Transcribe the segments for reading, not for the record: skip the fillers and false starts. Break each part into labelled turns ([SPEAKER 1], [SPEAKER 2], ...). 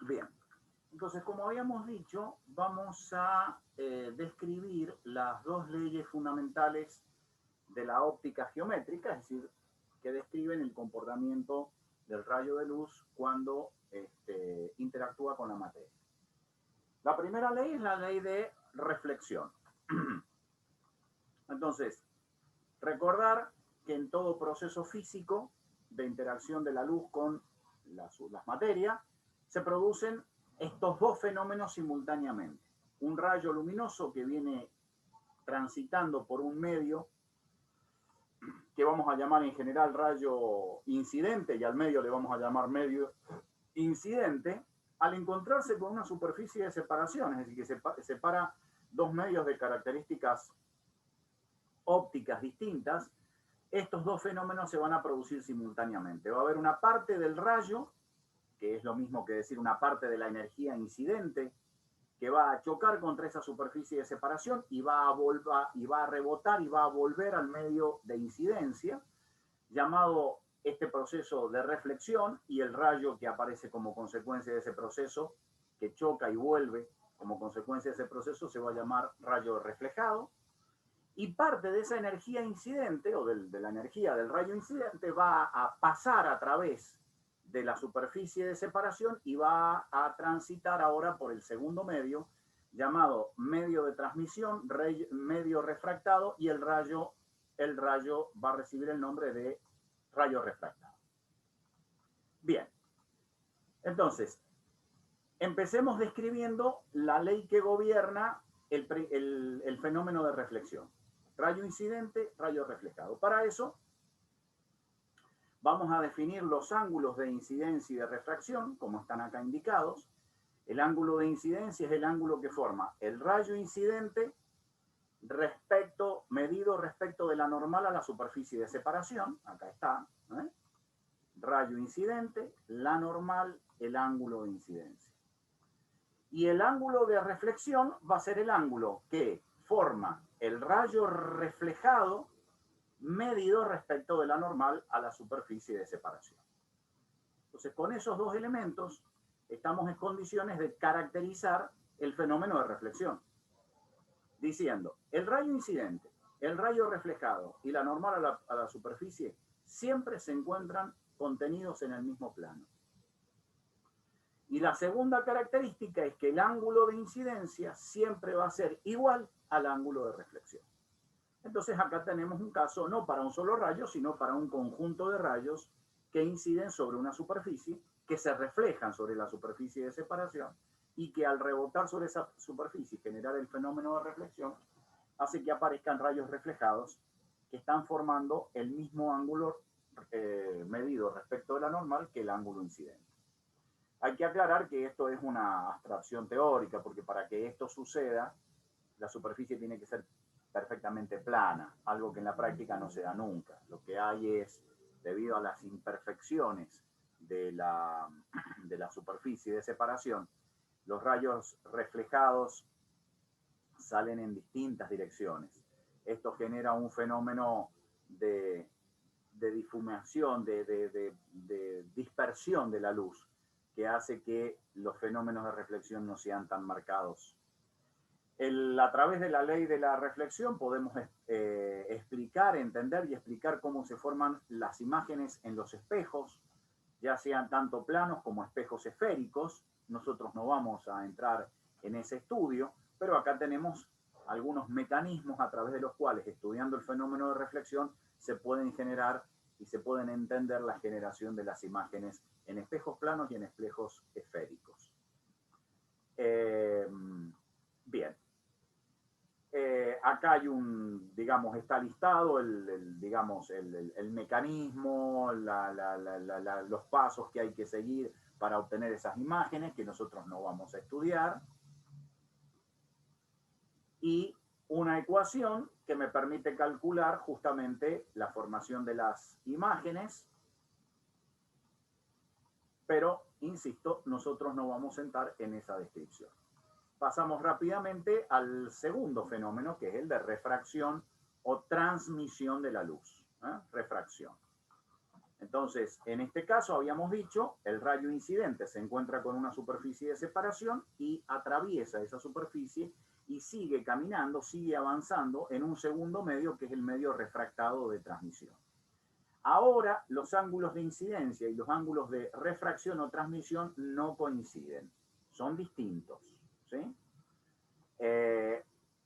[SPEAKER 1] Bien, entonces como habíamos dicho, vamos a describir las dos leyes fundamentales de la óptica geométrica, es decir, que describen el comportamiento del rayo de luz cuando interactúa con la materia. La primera ley es la ley de reflexión. Entonces, recordar que en todo proceso físico de interacción de la luz con las materias, se producen estos dos fenómenos simultáneamente. Un rayo luminoso que viene transitando por un medio que vamos a llamar en general rayo incidente y al medio le vamos a llamar medio incidente, al encontrarse con una superficie de separación, es decir, que separa dos medios de características ópticas distintas, estos dos fenómenos se van a producir simultáneamente. Va a haber una parte del rayo, que es lo mismo que decir una parte de la energía incidente, que va a chocar contra esa superficie de separación y va a rebotar y va a volver al medio de incidencia, llamado este proceso de reflexión, y el rayo que aparece como consecuencia de ese proceso, que choca y vuelve como consecuencia de ese proceso, se va a llamar rayo reflejado. Y parte de esa energía incidente, o de la energía del rayo incidente, va a pasar a través de la superficie de separación y va a transitar ahora por el segundo medio, llamado medio de transmisión, medio refractado, y el rayo va a recibir el nombre de rayo refractado. Bien, entonces, empecemos describiendo la ley que gobierna el fenómeno de reflexión. Rayo incidente, rayo reflejado. Para eso, vamos a definir los ángulos de incidencia y de refracción, como están acá indicados. El ángulo de incidencia es el ángulo que forma el rayo incidente medido respecto de la normal a la superficie de separación. Acá está. Rayo incidente, la normal, el ángulo de incidencia. Y el ángulo de reflexión va a ser el ángulo que forma el rayo reflejado medido respecto de la normal a la superficie de separación. Entonces, con esos dos elementos, estamos en condiciones de caracterizar el fenómeno de reflexión, diciendo, el rayo incidente, el rayo reflejado y la normal a la superficie siempre se encuentran contenidos en el mismo plano. Y la segunda característica es que el ángulo de incidencia siempre va a ser igual al ángulo de reflexión. Entonces acá tenemos un caso no para un solo rayo, sino para un conjunto de rayos que inciden sobre una superficie, que se reflejan sobre la superficie de separación y que al rebotar sobre esa superficie y generar el fenómeno de reflexión, hace que aparezcan rayos reflejados que están formando el mismo ángulo medido respecto de la normal que el ángulo incidente. Hay que aclarar que esto es una abstracción teórica, porque para que esto suceda, la superficie tiene que ser perfectamente plana, algo que en la práctica no se da nunca. Lo que hay es, debido a las imperfecciones de la superficie de separación, los rayos reflejados salen en distintas direcciones. Esto genera un fenómeno de difuminación, de dispersión de la luz, que hace que los fenómenos de reflexión no sean tan marcados. A través de la ley de la reflexión podemos explicar, entender y explicar cómo se forman las imágenes en los espejos, ya sean tanto planos como espejos esféricos. Nosotros no vamos a entrar en ese estudio, pero acá tenemos algunos mecanismos a través de los cuales, estudiando el fenómeno de reflexión, se pueden generar y se pueden entender la generación de las imágenes en espejos planos y en espejos esféricos. Bien. Acá hay digamos, está listado el mecanismo, los pasos que hay que seguir para obtener esas imágenes que nosotros no vamos a estudiar. Y una ecuación que me permite calcular justamente la formación de las imágenes, pero, insisto, nosotros no vamos a entrar en esa descripción. Pasamos rápidamente al segundo fenómeno, que es el de refracción o transmisión de la luz. Refracción. Entonces, en este caso habíamos dicho, el rayo incidente se encuentra con una superficie de separación y atraviesa esa superficie y sigue caminando, sigue avanzando en un segundo medio, que es el medio refractado de transmisión. Ahora, los ángulos de incidencia y los ángulos de refracción o transmisión no coinciden, son distintos, ¿sí?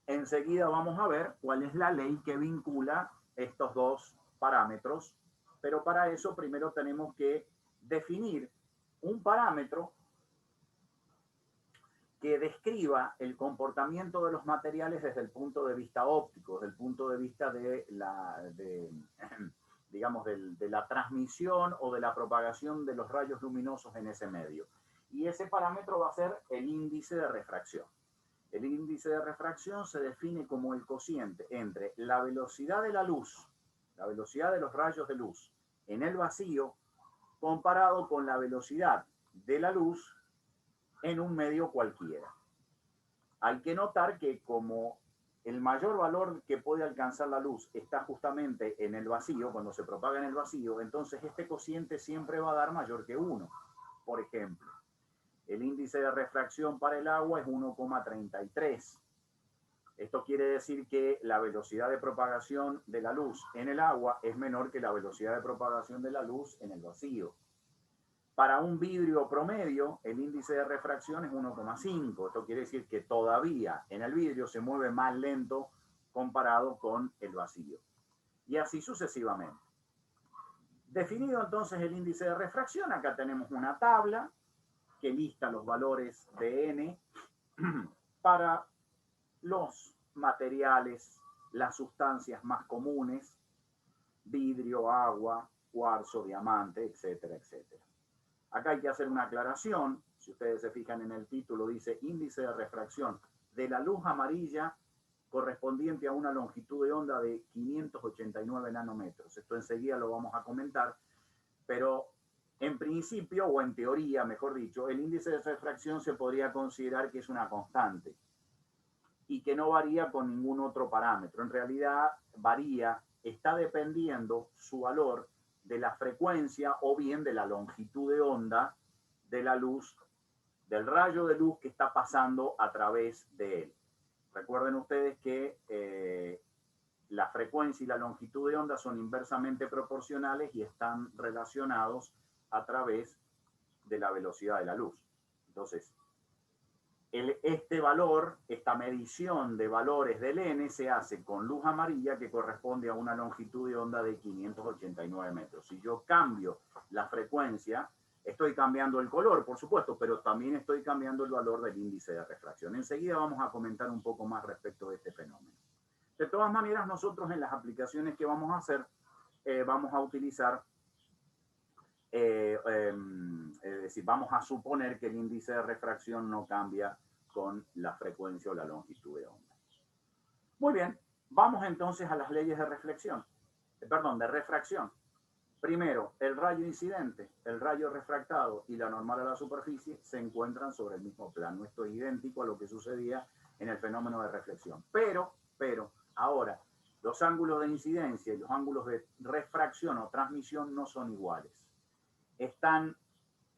[SPEAKER 1] Enseguida vamos a ver cuál es la ley que vincula estos dos parámetros, pero para eso primero tenemos que definir un parámetro que describa el comportamiento de los materiales desde el punto de vista óptico, desde el punto de vista de la transmisión o de la propagación de los rayos luminosos en ese medio. Y ese parámetro va a ser el índice de refracción. El índice de refracción se define como el cociente entre la velocidad de la luz, la velocidad de los rayos de luz en el vacío, comparado con la velocidad de la luz en un medio cualquiera. Hay que notar que como el mayor valor que puede alcanzar la luz está justamente en el vacío, cuando se propaga en el vacío, entonces este cociente siempre va a dar mayor que 1. Por ejemplo, el índice de refracción para el agua es 1,33. Esto quiere decir que la velocidad de propagación de la luz en el agua es menor que la velocidad de propagación de la luz en el vacío. Para un vidrio promedio, el índice de refracción es 1,5. Esto quiere decir que todavía en el vidrio se mueve más lento comparado con el vacío. Y así sucesivamente. Definido entonces el índice de refracción, acá tenemos una tabla que lista los valores de N para los materiales, las sustancias más comunes, vidrio, agua, cuarzo, diamante, etcétera, etcétera. Acá hay que hacer una aclaración. Si ustedes se fijan en el título, dice índice de refracción de la luz amarilla correspondiente a una longitud de onda de 589 nanómetros. Esto enseguida lo vamos a comentar, pero en principio, o en teoría, mejor dicho, el índice de refracción se podría considerar que es una constante y que no varía con ningún otro parámetro. En realidad varía, está dependiendo su valor de la frecuencia o bien de la longitud de onda de la luz, del rayo de luz que está pasando a través de él. Recuerden ustedes que la frecuencia y la longitud de onda son inversamente proporcionales y están relacionados a través de la velocidad de la luz. Entonces, este valor, esta medición de valores del N se hace con luz amarilla que corresponde a una longitud de onda de 589 metros. Si yo cambio la frecuencia, estoy cambiando el color, por supuesto, pero también estoy cambiando el valor del índice de refracción. Enseguida vamos a comentar un poco más respecto de este fenómeno. De todas maneras, nosotros en las aplicaciones que vamos a hacer, vamos a utilizar, es decir, vamos a suponer que el índice de refracción no cambia con la frecuencia o la longitud de onda. Muy bien, vamos entonces a las leyes de de refracción. Primero, el rayo incidente, el rayo refractado y la normal a la superficie se encuentran sobre el mismo plano. Esto es idéntico a lo que sucedía en el fenómeno de reflexión. Pero, ahora, los ángulos de incidencia y los ángulos de refracción o transmisión no son iguales. Están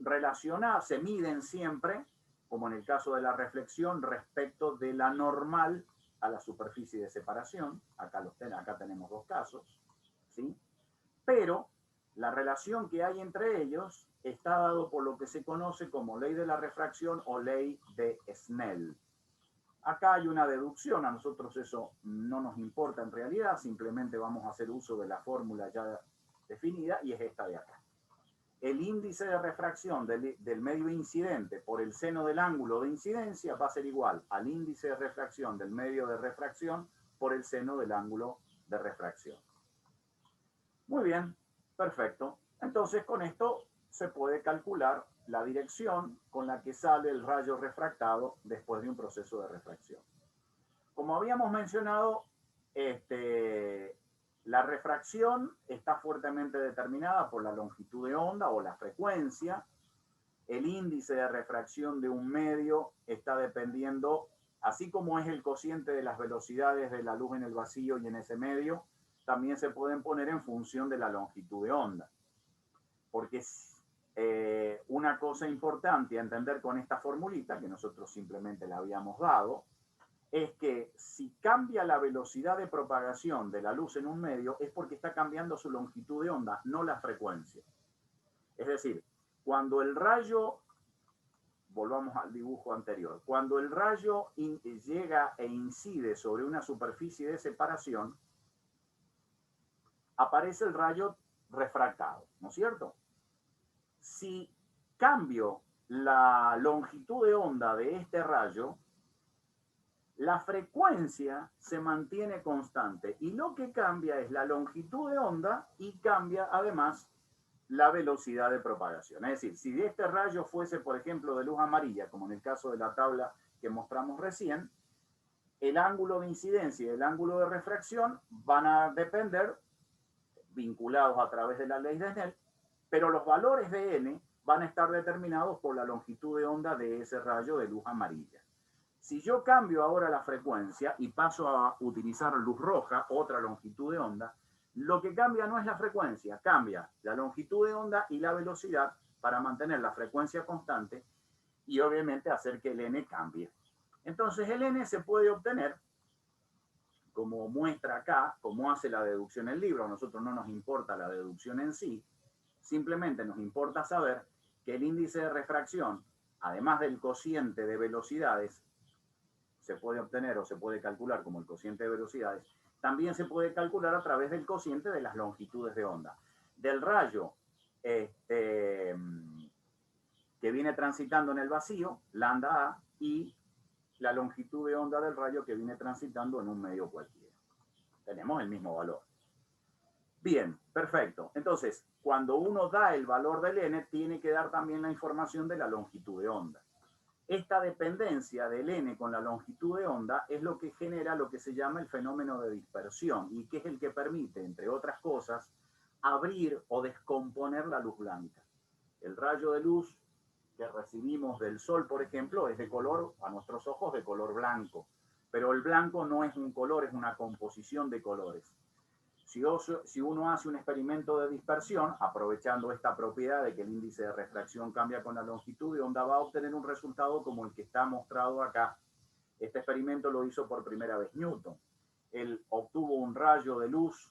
[SPEAKER 1] relacionados, se miden siempre, como en el caso de la reflexión, respecto de la normal a la superficie de separación. Acá tenemos dos casos, ¿sí? Pero la relación que hay entre ellos está dado por lo que se conoce como ley de la refracción o ley de Snell. Acá hay una deducción, a nosotros eso no nos importa en realidad, simplemente vamos a hacer uso de la fórmula ya definida y es esta de acá. El índice de refracción del medio incidente por el seno del ángulo de incidencia va a ser igual al índice de refracción del medio de refracción por el seno del ángulo de refracción. Muy bien, perfecto. Entonces con esto se puede calcular la dirección con la que sale el rayo refractado después de un proceso de refracción. Como habíamos mencionado, la refracción está fuertemente determinada por la longitud de onda o la frecuencia. El índice de refracción de un medio está dependiendo, así como es el cociente de las velocidades de la luz en el vacío y en ese medio, también se pueden poner en función de la longitud de onda. porque una cosa importante a entender con esta formulita, que nosotros simplemente la habíamos dado, es que si cambia la velocidad de propagación de la luz en un medio, es porque está cambiando su longitud de onda, no la frecuencia. Es decir, cuando el rayo, volvamos al dibujo anterior, cuando el rayo llega e incide sobre una superficie de separación, aparece el rayo refractado, ¿no es cierto? Si cambio la longitud de onda de este rayo, la frecuencia se mantiene constante y lo que cambia es la longitud de onda y cambia además la velocidad de propagación. Es decir, si este rayo fuese, por ejemplo, de luz amarilla, como en el caso de la tabla que mostramos recién, el ángulo de incidencia y el ángulo de refracción van a depender, vinculados a través de la ley de Snell, pero los valores de n van a estar determinados por la longitud de onda de ese rayo de luz amarilla. Si yo cambio ahora la frecuencia y paso a utilizar luz roja, otra longitud de onda, lo que cambia no es la frecuencia, cambia la longitud de onda y la velocidad para mantener la frecuencia constante y obviamente hacer que el n cambie. Entonces el n se puede obtener, como muestra acá, como hace la deducción el libro. A nosotros no nos importa la deducción en sí, simplemente nos importa saber que el índice de refracción, además del cociente de velocidades, se puede obtener o se puede calcular como el cociente de velocidades, también se puede calcular a través del cociente de las longitudes de onda. Del rayo que viene transitando en el vacío, lambda A, y la longitud de onda del rayo que viene transitando en un medio cualquiera. Tenemos el mismo valor. Bien, perfecto. Entonces, cuando uno da el valor del n, tiene que dar también la información de la longitud de onda. Esta dependencia del n con la longitud de onda es lo que genera lo que se llama el fenómeno de dispersión y que es el que permite, entre otras cosas, abrir o descomponer la luz blanca. El rayo de luz que recibimos del sol, por ejemplo, es de color, a nuestros ojos, de color blanco. Pero el blanco no es un color, es una composición de colores. Si uno hace un experimento de dispersión, aprovechando esta propiedad de que el índice de refracción cambia con la longitud de onda, va a obtener un resultado como el que está mostrado acá. Este experimento lo hizo por primera vez Newton. Él obtuvo un rayo de luz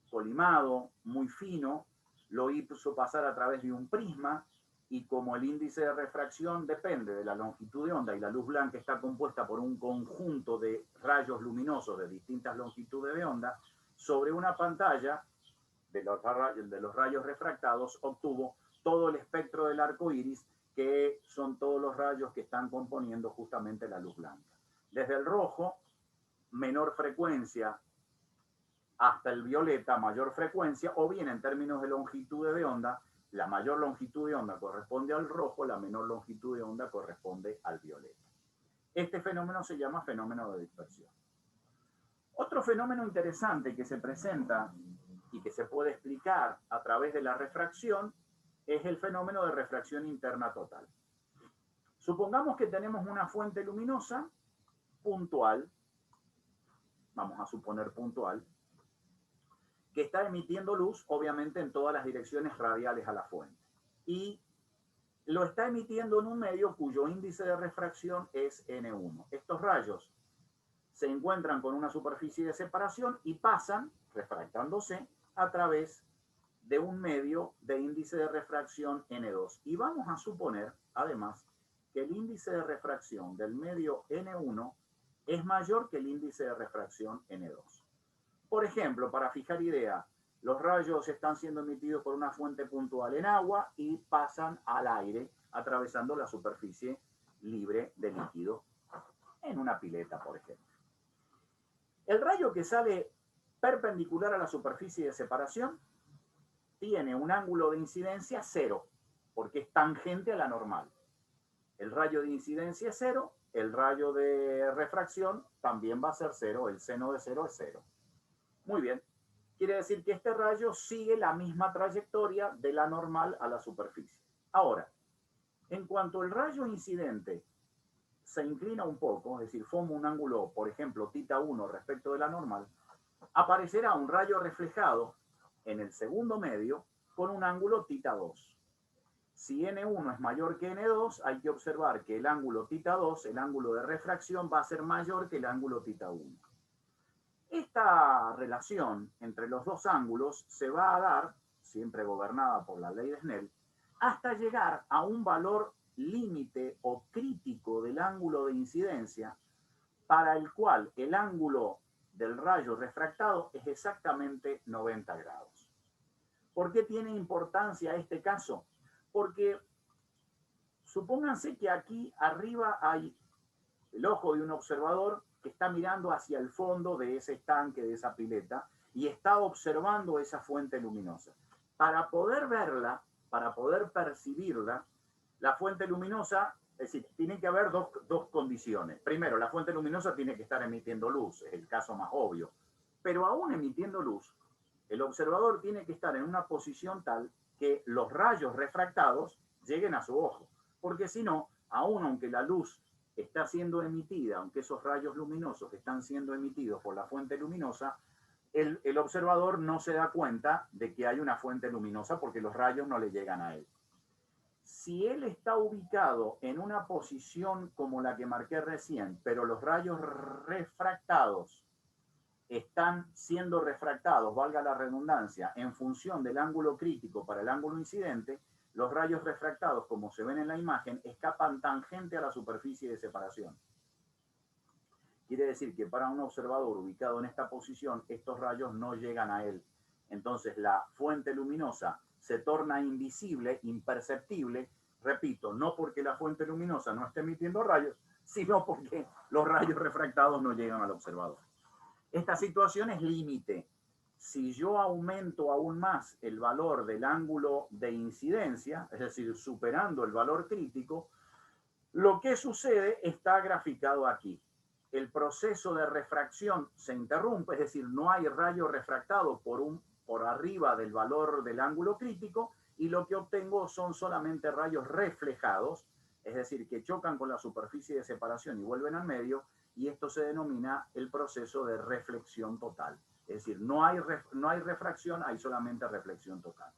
[SPEAKER 1] colimado, muy fino, lo hizo pasar a través de un prisma, y como el índice de refracción depende de la longitud de onda y la luz blanca está compuesta por un conjunto de rayos luminosos de distintas longitudes de onda, sobre una pantalla de los rayos refractados obtuvo todo el espectro del arco iris, que son todos los rayos que están componiendo justamente la luz blanca. Desde el rojo, menor frecuencia, hasta el violeta, mayor frecuencia, o bien en términos de longitud de onda, la mayor longitud de onda corresponde al rojo, la menor longitud de onda corresponde al violeta. Este fenómeno se llama fenómeno de dispersión. Otro fenómeno interesante que se presenta y que se puede explicar a través de la refracción es el fenómeno de refracción interna total. Supongamos que tenemos una fuente luminosa puntual, vamos a suponer puntual, que está emitiendo luz, obviamente, en todas las direcciones radiales a la fuente. Y lo está emitiendo en un medio cuyo índice de refracción es N1. Estos rayos se encuentran con una superficie de separación y pasan, refractándose, a través de un medio de índice de refracción N2. Y vamos a suponer, además, que el índice de refracción del medio N1 es mayor que el índice de refracción N2. Por ejemplo, para fijar idea, los rayos están siendo emitidos por una fuente puntual en agua y pasan al aire, atravesando la superficie libre de líquido en una pileta, por ejemplo. El rayo que sale perpendicular a la superficie de separación tiene un ángulo de incidencia 0, porque es tangente a la normal. El rayo de incidencia es 0, el rayo de refracción también va a ser 0, el seno de 0 es 0. Muy bien, quiere decir que este rayo sigue la misma trayectoria de la normal a la superficie. Ahora, en cuanto el rayo incidente se inclina un poco, es decir, forma un ángulo, por ejemplo, θ1 respecto de la normal, aparecerá un rayo reflejado en el segundo medio con un ángulo θ2. Si N1 es mayor que N2, hay que observar que el ángulo θ2, el ángulo de refracción, va a ser mayor que el ángulo θ1. Esta relación entre los dos ángulos se va a dar, siempre gobernada por la ley de Snell, hasta llegar a un valor límite o crítico del ángulo de incidencia para el cual el ángulo del rayo refractado es exactamente 90 grados. ¿Por qué tiene importancia este caso? Porque supónganse que aquí arriba hay el ojo de un observador que está mirando hacia el fondo de ese estanque, de esa pileta, y está observando esa fuente luminosa. Para poder verla, para poder percibirla, la fuente luminosa, es decir, tiene que haber dos condiciones. Primero, la fuente luminosa tiene que estar emitiendo luz, es el caso más obvio. Pero aún emitiendo luz, el observador tiene que estar en una posición tal que los rayos refractados lleguen a su ojo. Porque si no, aún aunque la luz está siendo emitida, aunque esos rayos luminosos están siendo emitidos por la fuente luminosa, el observador no se da cuenta de que hay una fuente luminosa porque los rayos no le llegan a él. Si él está ubicado en una posición como la que marqué recién, pero los rayos refractados están siendo refractados, valga la redundancia, en función del ángulo crítico para el ángulo incidente, los rayos refractados, como se ven en la imagen, escapan tangente a la superficie de separación. Quiere decir que para un observador ubicado en esta posición, estos rayos no llegan a él. Entonces la fuente luminosa se torna invisible, imperceptible, repito, no porque la fuente luminosa no esté emitiendo rayos, sino porque los rayos refractados no llegan al observador. Esta situación es límite. Si yo aumento aún más el valor del ángulo de incidencia, es decir, superando el valor crítico, lo que sucede está graficado aquí. El proceso de refracción se interrumpe, es decir, no hay rayo refractado por arriba del valor del ángulo crítico, y lo que obtengo son solamente rayos reflejados, es decir, que chocan con la superficie de separación y vuelven al medio, y esto se denomina el proceso de reflexión total. Es decir, no hay refracción, hay solamente reflexión total.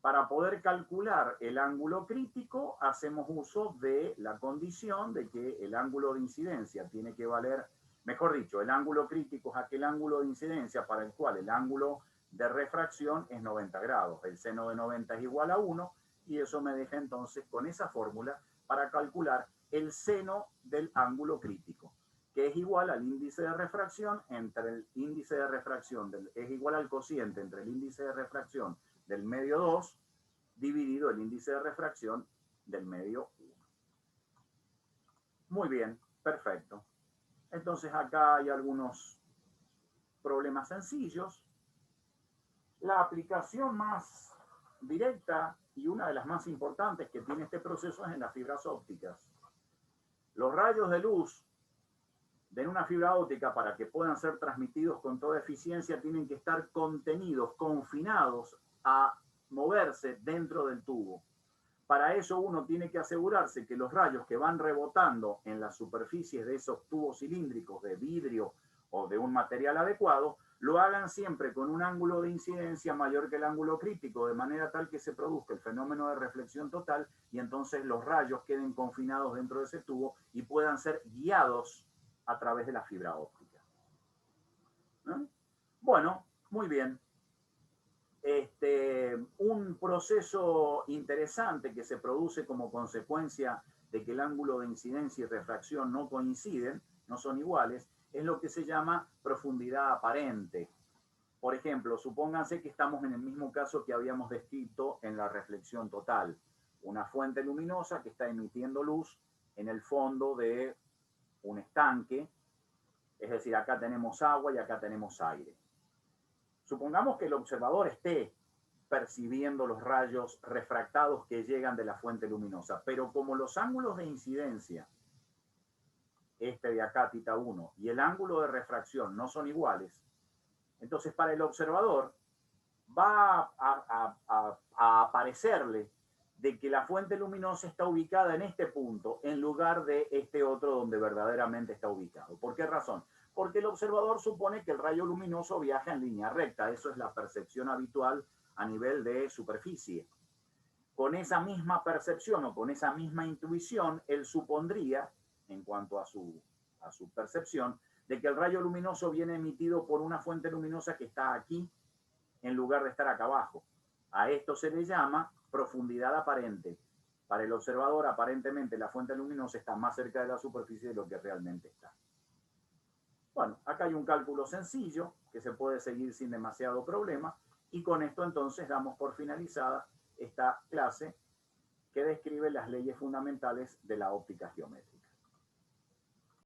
[SPEAKER 1] Para poder calcular el ángulo crítico, hacemos uso de la condición de que el ángulo de incidencia tiene que valer, mejor dicho, el ángulo crítico es aquel ángulo de incidencia para el cual el ángulo de refracción es 90 grados. El seno de 90 es igual a 1, y eso me deja entonces con esa fórmula para calcular el seno del ángulo crítico, que es igual al índice de refracción entre el índice de refracción, es igual al cociente entre el índice de refracción del medio 2 dividido el índice de refracción del medio 1. Muy bien, perfecto. Entonces acá hay algunos problemas sencillos. La aplicación más directa y una de las más importantes que tiene este proceso es en las fibras ópticas. Los rayos de luz de una fibra óptica, para que puedan ser transmitidos con toda eficiencia, tienen que estar contenidos, confinados a moverse dentro del tubo. Para eso uno tiene que asegurarse que los rayos que van rebotando en las superficies de esos tubos cilíndricos de vidrio o de un material adecuado, lo hagan siempre con un ángulo de incidencia mayor que el ángulo crítico, de manera tal que se produzca el fenómeno de reflexión total y entonces los rayos queden confinados dentro de ese tubo y puedan ser guiados a través de la fibra óptica. ¿Eh? Bueno, muy bien. Un proceso interesante que se produce como consecuencia de que el ángulo de incidencia y refracción no coinciden, no son iguales, es lo que se llama profundidad aparente. Por ejemplo, supónganse que estamos en el mismo caso que habíamos descrito en la reflexión total. Una fuente luminosa que está emitiendo luz en el fondo de un estanque, es decir, acá tenemos agua y acá tenemos aire. Supongamos que el observador esté percibiendo los rayos refractados que llegan de la fuente luminosa, pero como los ángulos de incidencia, este de acá, θ1, y el ángulo de refracción no son iguales, entonces para el observador va a aparecerle de que la fuente luminosa está ubicada en este punto en lugar de este otro donde verdaderamente está ubicado. ¿Por qué razón? Porque el observador supone que el rayo luminoso viaja en línea recta. Eso es la percepción habitual a nivel de superficie. Con esa misma percepción o con esa misma intuición, él supondría, en cuanto a su percepción, de que el rayo luminoso viene emitido por una fuente luminosa que está aquí en lugar de estar acá abajo. A esto se le llama profundidad aparente. Para el observador, aparentemente, la fuente luminosa está más cerca de la superficie de lo que realmente está. Bueno, acá hay un cálculo sencillo que se puede seguir sin demasiado problema y con esto entonces damos por finalizada esta clase que describe las leyes fundamentales de la óptica geométrica.